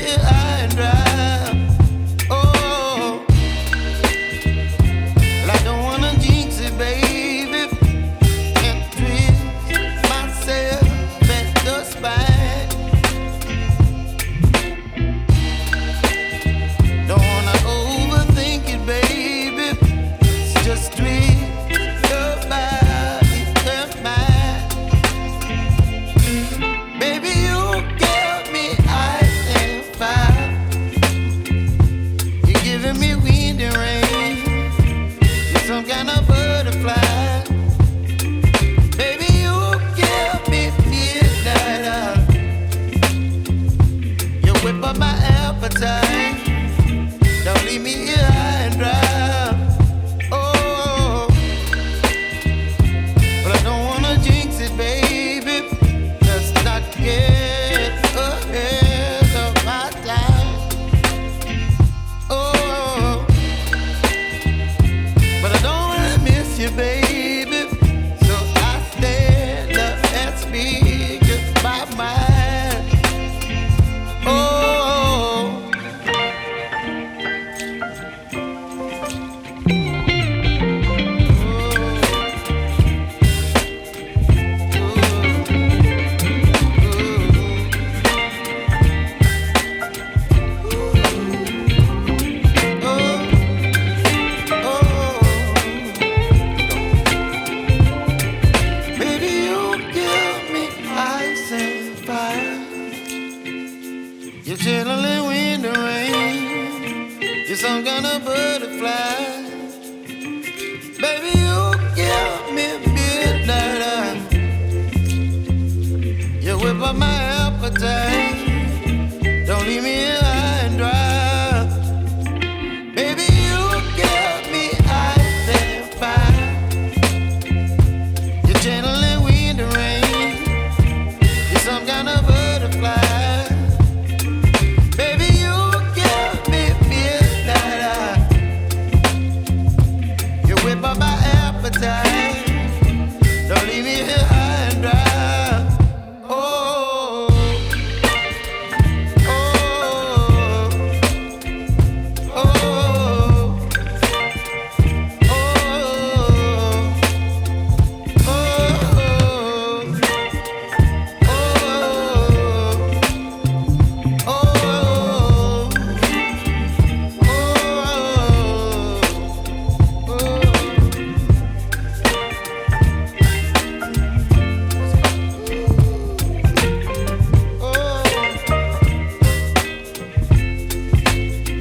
here high and dry. Oh, well, I don't wanna jinx it, baby, and twist myself at the spine. Don't wanna overthink it, baby. It's just twist your body and mine. Baby, you give me ice and fire. You're giving me wind and rain. You're some kind of butterfly. Baby, you give me midnight. You whip up my appetite. Don't leave me here high and dry. Oh, but I don't wanna jinx it, baby. Let's not get ahead of my time. Oh, but I don't wanna miss you, baby. So I stand up and speak my mind. Oh. Baby, you give me ice and fire. You're chilling wind and rain. You're some kind of butterfly. Baby, you give me midnight. You whip up my appetite.